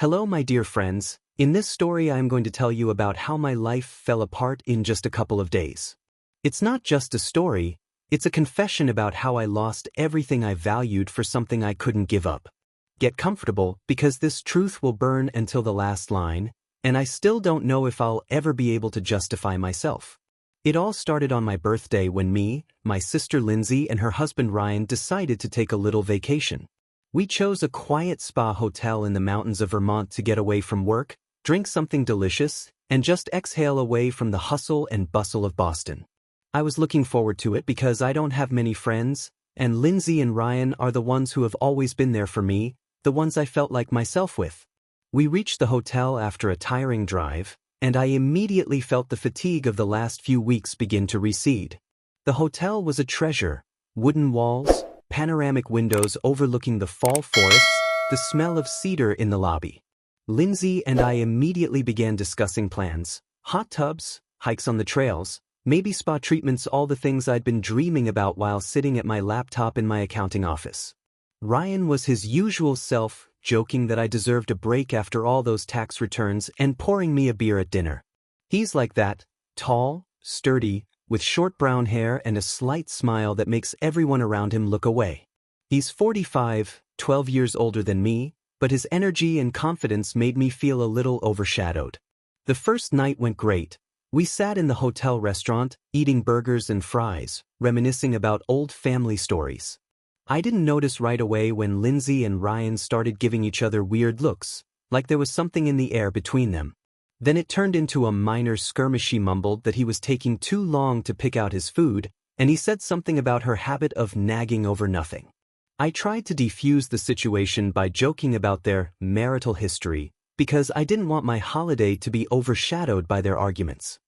Hello my dear friends, in this story I am going to tell you about how my life fell apart in just a couple of days. It's not just a story, it's a confession about how I lost everything I valued for something I couldn't give up. Get comfortable, because this truth will burn until the last line, and I still don't know if I'll ever be able to justify myself. It all started on my birthday when me, my sister Lindsay and her husband Ryan decided to take a little vacation. We chose a quiet spa hotel in the mountains of Vermont to get away from work, drink something delicious, and just exhale away from the hustle and bustle of Boston. I was looking forward to it because I don't have many friends, and Lindsay and Ryan are the ones who have always been there for me, the ones I felt like myself with. We reached the hotel after a tiring drive, and I immediately felt the fatigue of the last few weeks begin to recede. The hotel was a treasure: wooden walls, panoramic windows overlooking the fall forests, the smell of cedar in the lobby. Lindsay and I immediately began discussing plans: hot tubs, hikes on the trails, maybe spa treatments, all the things I'd been dreaming about while sitting at my laptop in my accounting office. Ryan was his usual self, joking that I deserved a break after all those tax returns and pouring me a beer at dinner. He's like that, tall, sturdy, with short brown hair and a slight smile that makes everyone around him look away. He's 45, 12 years older than me, but his energy and confidence made me feel a little overshadowed. The first night went great. We sat in the hotel restaurant, eating burgers and fries, reminiscing about old family stories. I didn't notice right away when Lindsay and Ryan started giving each other weird looks, like there was something in the air between them. Then it turned into a minor skirmish. She mumbled that he was taking too long to pick out his food, and he said something about her habit of nagging over nothing. I tried to defuse the situation by joking about their marital history, because I didn't want my holiday to be overshadowed by their arguments.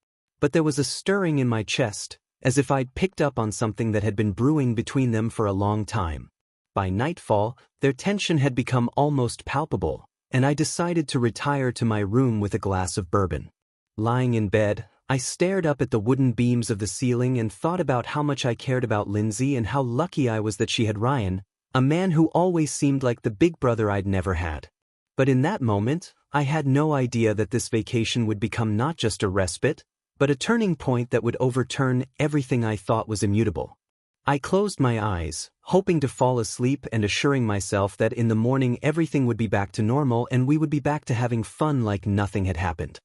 But there was a stirring in my chest, as if I'd picked up on something that had been brewing between them for a long time. By nightfall, their tension had become almost palpable, and I decided to retire to my room with a glass of bourbon. Lying in bed, I stared up at the wooden beams of the ceiling and thought about how much I cared about Lindsay and how lucky I was that she had Ryan, a man who always seemed like the big brother I'd never had. But in that moment, I had no idea that this vacation would become not just a respite, but a turning point that would overturn everything I thought was immutable. I closed my eyes, hoping to fall asleep and assuring myself that in the morning everything would be back to normal and we would be back to having fun like nothing had happened.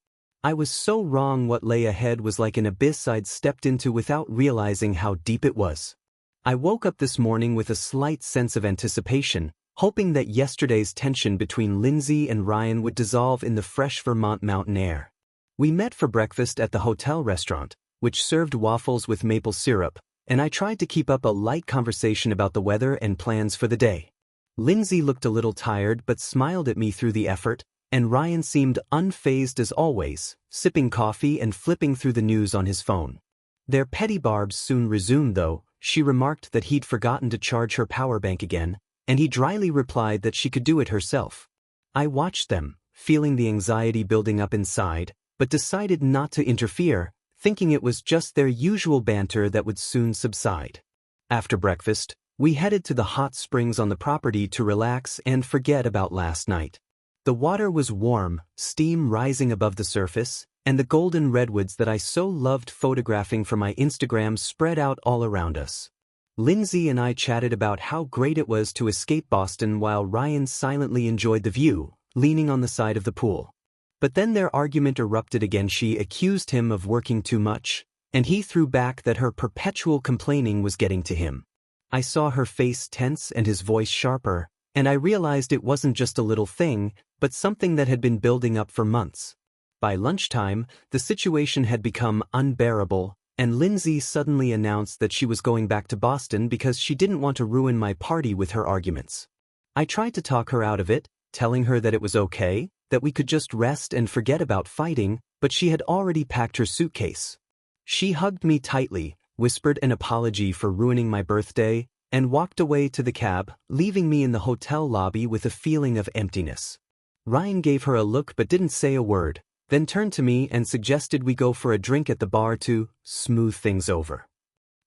I was so wrong. What lay ahead was like an abyss I'd stepped into without realizing how deep it was. I woke up this morning with a slight sense of anticipation, hoping that yesterday's tension between Lindsay and Ryan would dissolve in the fresh Vermont mountain air. We met for breakfast at the hotel restaurant, which served waffles with maple syrup, and I tried to keep up a light conversation about the weather and plans for the day. Lindsay looked a little tired but smiled at me through the effort, and Ryan seemed unfazed as always, sipping coffee and flipping through the news on his phone. Their petty barbs soon resumed though. She remarked that he'd forgotten to charge her power bank again, and he dryly replied that she could do it herself. I watched them, feeling the anxiety building up inside, but decided not to interfere, thinking it was just their usual banter that would soon subside. After breakfast, we headed to the hot springs on the property to relax and forget about last night. The water was warm, steam rising above the surface, and the golden redwoods that I so loved photographing for my Instagram spread out all around us. Lindsay and I chatted about how great it was to escape Boston while Ryan silently enjoyed the view, leaning on the side of the pool. But then their argument erupted again. She accused him of working too much, and he threw back that her perpetual complaining was getting to him. I saw her face tense and his voice sharper, and I realized it wasn't just a little thing, but something that had been building up for months. By lunchtime, the situation had become unbearable, and Lindsay suddenly announced that she was going back to Boston because she didn't want to ruin my party with her arguments. I tried to talk her out of it, telling her that it was okay, that we could just rest and forget about fighting, but she had already packed her suitcase. She hugged me tightly, whispered an apology for ruining my birthday, and walked away to the cab, leaving me in the hotel lobby with a feeling of emptiness. Ryan gave her a look but didn't say a word, then turned to me and suggested we go for a drink at the bar to smooth things over.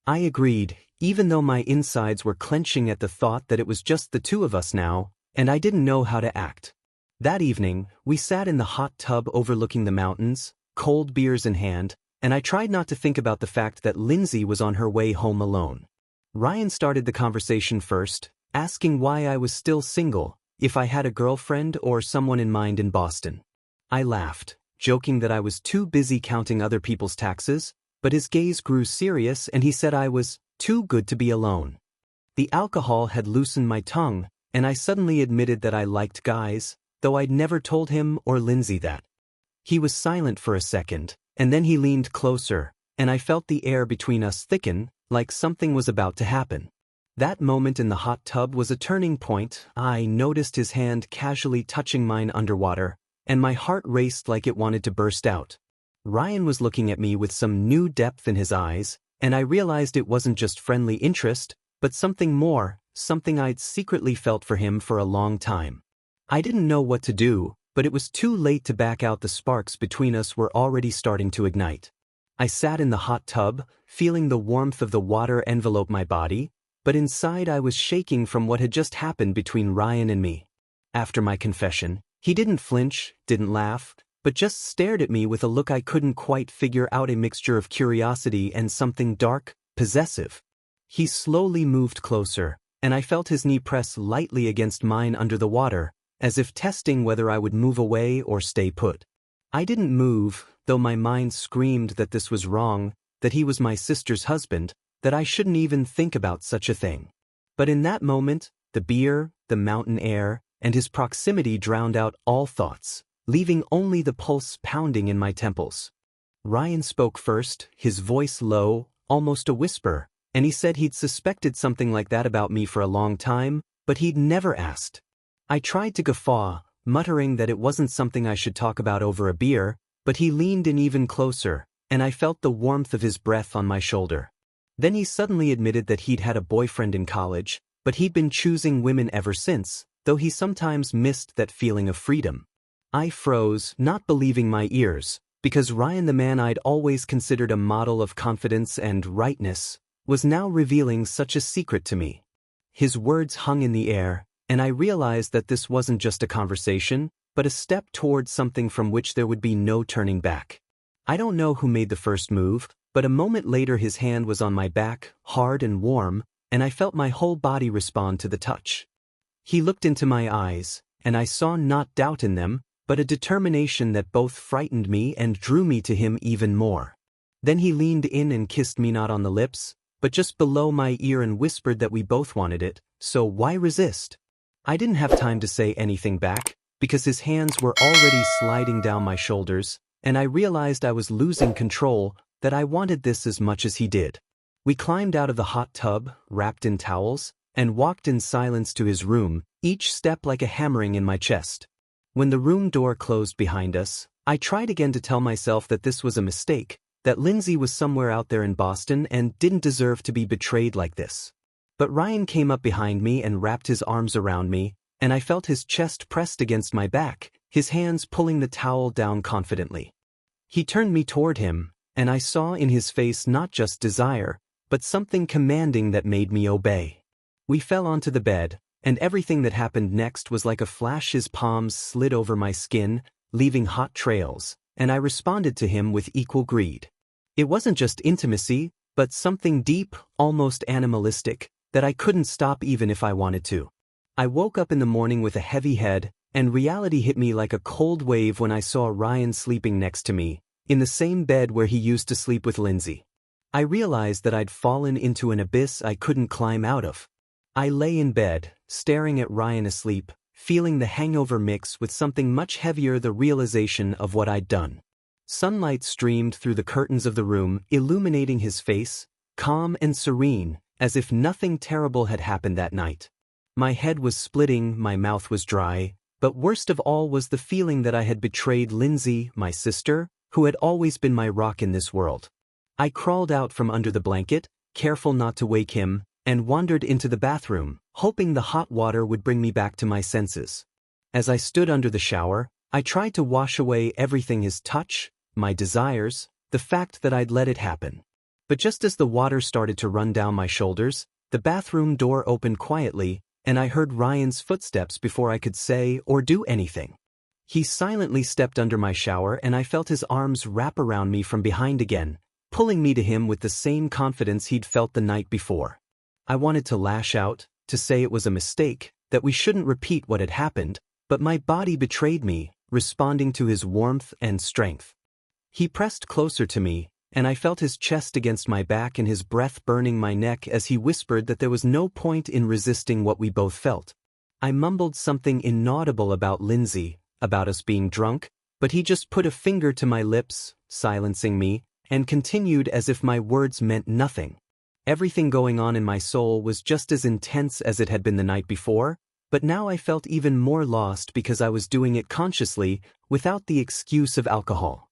I agreed, even though my insides were clenching at the thought that it was just the two of us now, and I didn't know how to act. That evening, we sat in the hot tub overlooking the mountains, cold beers in hand, and I tried not to think about the fact that Lindsay was on her way home alone. Ryan started the conversation first, asking why I was still single, if I had a girlfriend or someone in mind in Boston. I laughed, joking that I was too busy counting other people's taxes, but his gaze grew serious and he said I was too good to be alone. The alcohol had loosened my tongue, and I suddenly admitted that I liked guys, though I'd never told him or Lindsay that. He was silent for a second, and then he leaned closer, and I felt the air between us thicken, like something was about to happen. That moment in the hot tub was a turning point. I noticed his hand casually touching mine underwater, and my heart raced like it wanted to burst out. Ryan was looking at me with some new depth in his eyes, and I realized it wasn't just friendly interest, but something more, something I'd secretly felt for him for a long time. I didn't know what to do, but it was too late to back out. The sparks between us were already starting to ignite. I sat in the hot tub, feeling the warmth of the water envelope my body, but inside I was shaking from what had just happened between Ryan and me. After my confession, he didn't flinch, didn't laugh, but just stared at me with a look I couldn't quite figure out, a mixture of curiosity and something dark, possessive. He slowly moved closer, and I felt his knee press lightly against mine under the water, as if testing whether I would move away or stay put. I didn't move, though my mind screamed that this was wrong, that he was my sister's husband, that I shouldn't even think about such a thing. But in that moment, the beer, the mountain air, and his proximity drowned out all thoughts, leaving only the pulse pounding in my temples. Ryan spoke first, his voice low, almost a whisper, and he said he'd suspected something like that about me for a long time, but he'd never asked. I tried to guffaw, muttering that it wasn't something I should talk about over a beer, but he leaned in even closer, and I felt the warmth of his breath on my shoulder. Then he suddenly admitted that he'd had a boyfriend in college, but he'd been choosing women ever since, though he sometimes missed that feeling of freedom. I froze, not believing my ears, because Ryan, the man I'd always considered a model of confidence and rightness, was now revealing such a secret to me. His words hung in the air, and I realized that this wasn't just a conversation, but a step toward something from which there would be no turning back. I don't know who made the first move, but a moment later his hand was on my back, hard and warm, and I felt my whole body respond to the touch. He looked into my eyes, and I saw not doubt in them, but a determination that both frightened me and drew me to him even more. Then he leaned in and kissed me, not on the lips, but just below my ear, and whispered that we both wanted it, so why resist? I didn't have time to say anything back, because his hands were already sliding down my shoulders, and I realized I was losing control, that I wanted this as much as he did. We climbed out of the hot tub, wrapped in towels, and walked in silence to his room, each step like a hammering in my chest. When the room door closed behind us, I tried again to tell myself that this was a mistake, that Lindsay was somewhere out there in Boston and didn't deserve to be betrayed like this. But Ryan came up behind me and wrapped his arms around me, and I felt his chest pressed against my back, his hands pulling the towel down confidently. He turned me toward him, and I saw in his face not just desire, but something commanding that made me obey. We fell onto the bed, and everything that happened next was like a flash. His palms slid over my skin, leaving hot trails, and I responded to him with equal greed. It wasn't just intimacy, but something deep, almost animalistic, that I couldn't stop even if I wanted to. I woke up in the morning with a heavy head, and reality hit me like a cold wave when I saw Ryan sleeping next to me, in the same bed where he used to sleep with Lindsay. I realized that I'd fallen into an abyss I couldn't climb out of. I lay in bed, staring at Ryan asleep, feeling the hangover mix with something much heavier, the realization of what I'd done. Sunlight streamed through the curtains of the room, illuminating his face, calm and serene, as if nothing terrible had happened that night. My head was splitting, my mouth was dry, but worst of all was the feeling that I had betrayed Lindsay, my sister, who had always been my rock in this world. I crawled out from under the blanket, careful not to wake him, and wandered into the bathroom, hoping the hot water would bring me back to my senses. As I stood under the shower, I tried to wash away everything, his touch, my desires, the fact that I'd let it happen. But just as the water started to run down my shoulders, the bathroom door opened quietly, and I heard Ryan's footsteps before I could say or do anything. He silently stepped under my shower and I felt his arms wrap around me from behind again, pulling me to him with the same confidence he'd felt the night before. I wanted to lash out, to say it was a mistake, that we shouldn't repeat what had happened, but my body betrayed me, responding to his warmth and strength. He pressed closer to me, and I felt his chest against my back and his breath burning my neck as he whispered that there was no point in resisting what we both felt. I mumbled something inaudible about Lindsay, about us being drunk, but he just put a finger to my lips, silencing me, and continued as if my words meant nothing. Everything going on in my soul was just as intense as it had been the night before, but now I felt even more lost because I was doing it consciously, without the excuse of alcohol.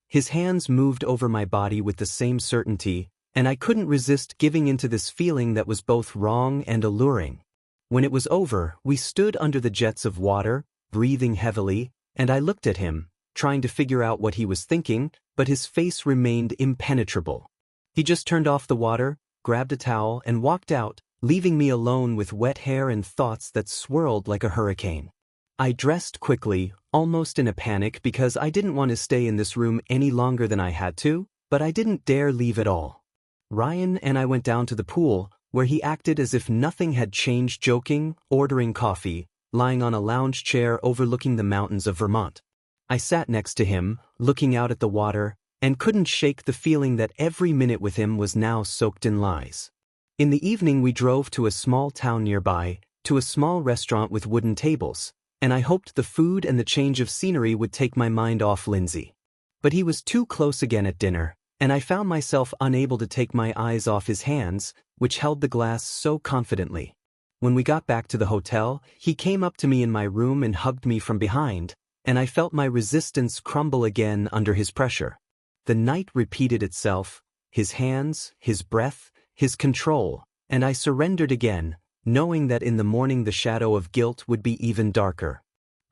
His hands moved over my body with the same certainty, and I couldn't resist giving into this feeling that was both wrong and alluring. When it was over, we stood under the jets of water, breathing heavily, and I looked at him, trying to figure out what he was thinking, but his face remained impenetrable. He just turned off the water, grabbed a towel, and walked out, leaving me alone with wet hair and thoughts that swirled like a hurricane. I dressed quickly, almost in a panic because I didn't want to stay in this room any longer than I had to, but I didn't dare leave at all. Ryan and I went down to the pool, where he acted as if nothing had changed, joking, ordering coffee, lying on a lounge chair overlooking the mountains of Vermont. I sat next to him, looking out at the water, and couldn't shake the feeling that every minute with him was now soaked in lies. In the evening we drove to a small town nearby, to a small restaurant with wooden tables, and I hoped the food and the change of scenery would take my mind off Lindsay. But he was too close again at dinner, and I found myself unable to take my eyes off his hands, which held the glass so confidently. When we got back to the hotel, he came up to me in my room and hugged me from behind, and I felt my resistance crumble again under his pressure. The night repeated itself, his hands, his breath, his control, and I surrendered again, knowing that in the morning the shadow of guilt would be even darker.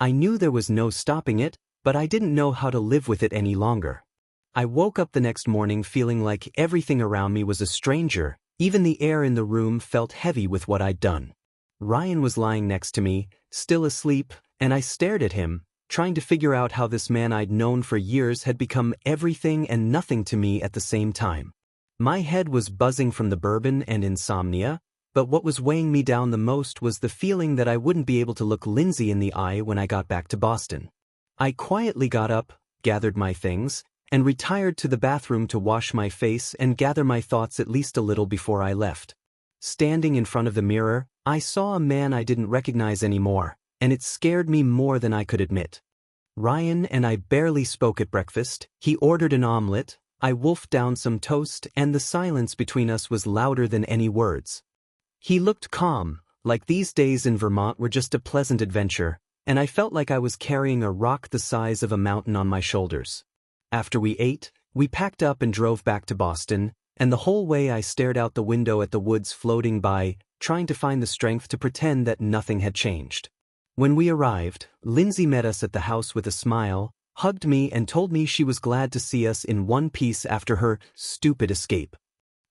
I knew there was no stopping it, but I didn't know how to live with it any longer. I woke up the next morning feeling like everything around me was a stranger, even the air in the room felt heavy with what I'd done. Ryan was lying next to me, still asleep, and I stared at him, trying to figure out how this man I'd known for years had become everything and nothing to me at the same time. My head was buzzing from the bourbon and insomnia, but what was weighing me down the most was the feeling that I wouldn't be able to look Lindsay in the eye when I got back to Boston. I quietly got up, gathered my things, and retired to the bathroom to wash my face and gather my thoughts at least a little before I left. Standing in front of the mirror, I saw a man I didn't recognize anymore, and it scared me more than I could admit. Ryan and I barely spoke at breakfast. He ordered an omelet, I wolfed down some toast, and the silence between us was louder than any words. He looked calm, like these days in Vermont were just a pleasant adventure, and I felt like I was carrying a rock the size of a mountain on my shoulders. After we ate, we packed up and drove back to Boston, and the whole way I stared out the window at the woods floating by, trying to find the strength to pretend that nothing had changed. When we arrived, Lindsay met us at the house with a smile, hugged me and told me she was glad to see us in one piece after her stupid escape.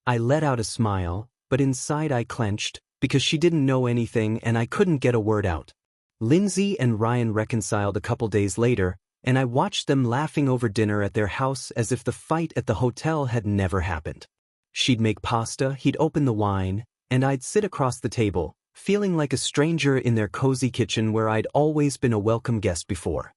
I let out a smile, but inside I clenched, because she didn't know anything and I couldn't get a word out. Lindsay and Ryan reconciled a couple days later, and I watched them laughing over dinner at their house as if the fight at the hotel had never happened. She'd make pasta, he'd open the wine, and I'd sit across the table, feeling like a stranger in their cozy kitchen where I'd always been a welcome guest before.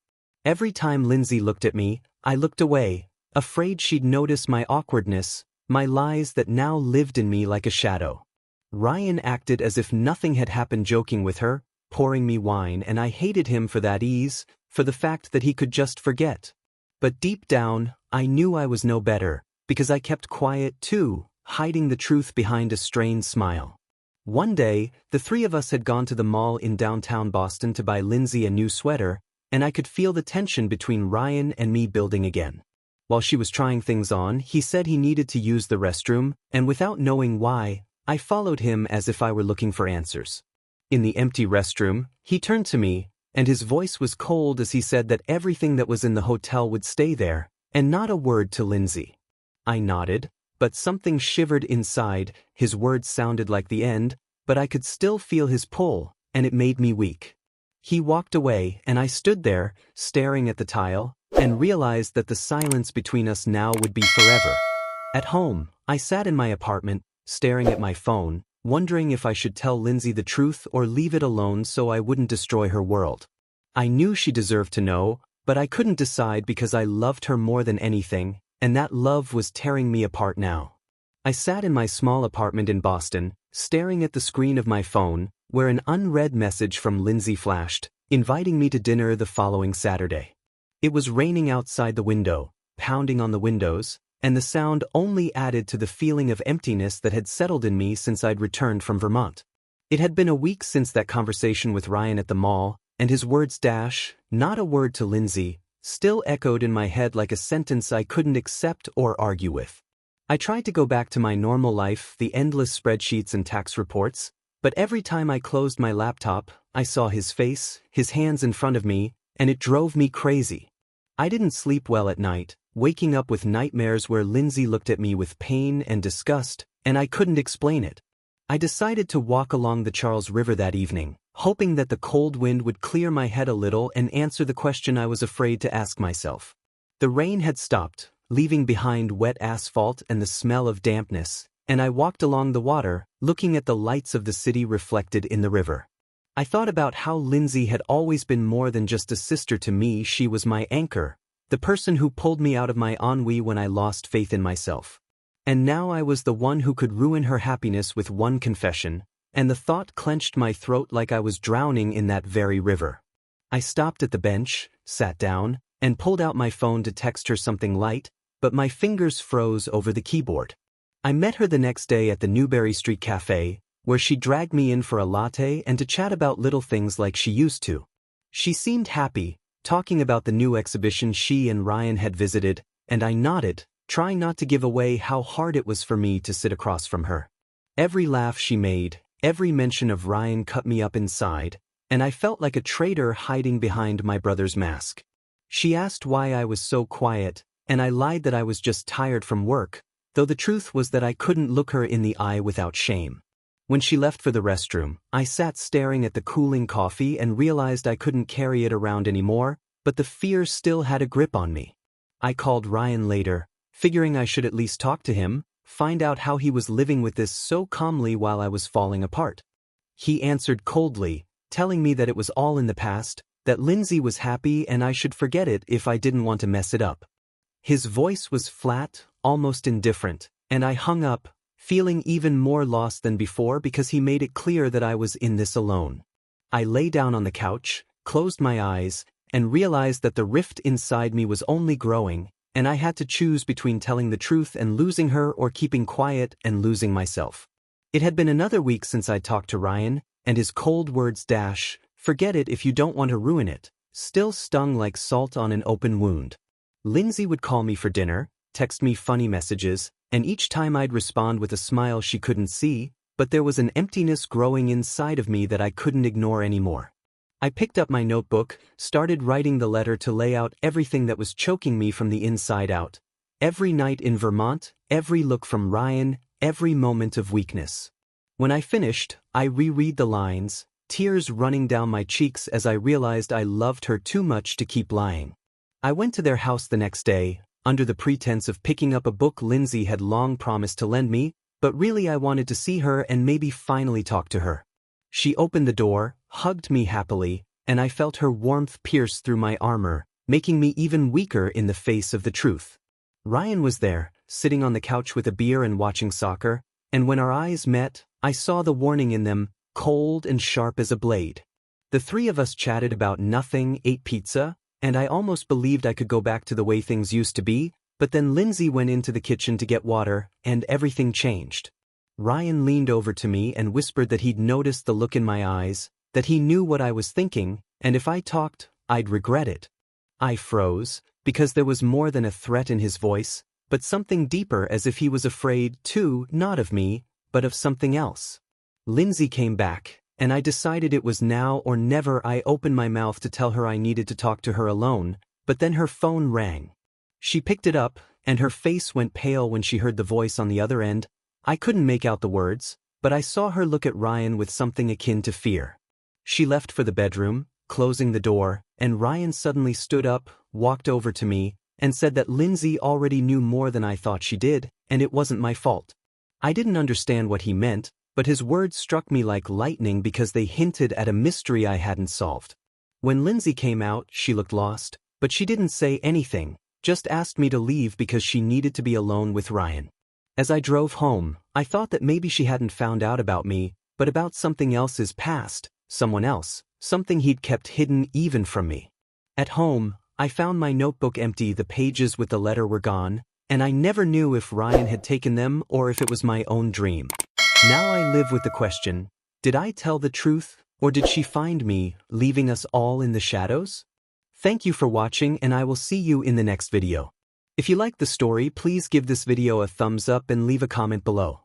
Every time Lindsay looked at me, I looked away, afraid she'd notice my awkwardness, my lies that now lived in me like a shadow. Ryan acted as if nothing had happened, joking with her, pouring me wine, and I hated him for that ease, for the fact that he could just forget. But deep down, I knew I was no better, because I kept quiet too, hiding the truth behind a strained smile. One day, the three of us had gone to the mall in downtown Boston to buy Lindsay a new sweater, and I could feel the tension between Ryan and me building again. While she was trying things on, he said he needed to use the restroom, and without knowing why, I followed him as if I were looking for answers. In the empty restroom, he turned to me, and his voice was cold as he said that everything that was in the hotel would stay there, and not a word to Lindsay. I nodded, but something shivered inside. His words sounded like the end, but I could still feel his pull, and it made me weak. He walked away and I stood there, staring at the tile, and realized that the silence between us now would be forever. At home, I sat in my apartment, staring at my phone, wondering if I should tell Lindsay the truth or leave it alone so I wouldn't destroy her world. I knew she deserved to know, but I couldn't decide because I loved her more than anything, and that love was tearing me apart now. I sat in my small apartment in Boston, staring at the screen of my phone, where an unread message from Lindsay flashed, inviting me to dinner the following Saturday. It was raining outside the window, pounding on the windows, and the sound only added to the feeling of emptiness that had settled in me since I'd returned from Vermont. It had been a week since that conversation with Ryan at the mall, and his words not a word to Lindsay, still echoed in my head like a sentence I couldn't accept or argue with. I tried to go back to my normal life, the endless spreadsheets and tax reports, but every time I closed my laptop, I saw his face, his hands in front of me, and it drove me crazy. I didn't sleep well at night, waking up with nightmares where Lindsay looked at me with pain and disgust, and I couldn't explain it. I decided to walk along the Charles River that evening, hoping that the cold wind would clear my head a little and answer the question I was afraid to ask myself. The rain had stopped, leaving behind wet asphalt and the smell of dampness, and I walked along the water, looking at the lights of the city reflected in the river. I thought about how Lindsay had always been more than just a sister to me. She was my anchor, the person who pulled me out of my ennui when I lost faith in myself. And now I was the one who could ruin her happiness with one confession, and the thought clenched my throat like I was drowning in that very river. I stopped at the bench, sat down, and pulled out my phone to text her something light, but my fingers froze over the keyboard. I met her the next day at the Newberry Street Cafe, where she dragged me in for a latte and to chat about little things like she used to. She seemed happy, talking about the new exhibition she and Ryan had visited, and I nodded, trying not to give away how hard it was for me to sit across from her. Every laugh she made, every mention of Ryan cut me up inside, and I felt like a traitor hiding behind my brother's mask. She asked why I was so quiet, and I lied that I was just tired from work, though the truth was that I couldn't look her in the eye without shame. When she left for the restroom, I sat staring at the cooling coffee and realized I couldn't carry it around anymore, but the fear still had a grip on me. I called Ryan later, figuring I should at least talk to him, find out how he was living with this so calmly while I was falling apart. He answered coldly, telling me that it was all in the past, that Lindsay was happy and I should forget it if I didn't want to mess it up. His voice was flat, almost indifferent, and I hung up, feeling even more lost than before because he made it clear that I was in this alone. I lay down on the couch, closed my eyes, and realized that the rift inside me was only growing, and I had to choose between telling the truth and losing her or keeping quiet and losing myself. It had been another week since I'd talked to Ryan, and his cold words forget it if you don't want to ruin it, still stung like salt on an open wound. Lindsay would call me for dinner, text me funny messages, and each time I'd respond with a smile she couldn't see, but there was an emptiness growing inside of me that I couldn't ignore anymore. I picked up my notebook, started writing the letter to lay out everything that was choking me from the inside out. Every night in Vermont, every look from Ryan, every moment of weakness. When I finished, I reread the lines, tears running down my cheeks as I realized I loved her too much to keep lying. I went to their house the next day, under the pretense of picking up a book Lindsay had long promised to lend me, but really I wanted to see her and maybe finally talk to her. She opened the door, hugged me happily, and I felt her warmth pierce through my armor, making me even weaker in the face of the truth. Ryan was there, sitting on the couch with a beer and watching soccer, and when our eyes met, I saw the warning in them, cold and sharp as a blade. The three of us chatted about nothing, ate pizza, and I almost believed I could go back to the way things used to be, but then Lindsay went into the kitchen to get water, and everything changed. Ryan leaned over to me and whispered that he'd noticed the look in my eyes, that he knew what I was thinking, and if I talked, I'd regret it. I froze, because there was more than a threat in his voice, but something deeper, as if he was afraid, too, not of me, but of something else. Lindsay came back, and I decided it was now or never. I opened my mouth to tell her I needed to talk to her alone, but then her phone rang. She picked it up, and her face went pale when she heard the voice on the other end. I couldn't make out the words, but I saw her look at Ryan with something akin to fear. She left for the bedroom, closing the door, and Ryan suddenly stood up, walked over to me, and said that Lindsay already knew more than I thought she did, and it wasn't my fault. I didn't understand what he meant, but his words struck me like lightning because they hinted at a mystery I hadn't solved. When Lindsay came out, she looked lost, but she didn't say anything, just asked me to leave because she needed to be alone with Ryan. As I drove home, I thought that maybe she hadn't found out about me, but about something else's past, someone else, something he'd kept hidden even from me. At home, I found my notebook empty, the pages with the letter were gone, and I never knew if Ryan had taken them or if it was my own dream. Now I live with the question, did I tell the truth, or did she find me, leaving us all in the shadows? Thank you for watching, and I will see you in the next video. If you like the story, please give this video a thumbs up and leave a comment below.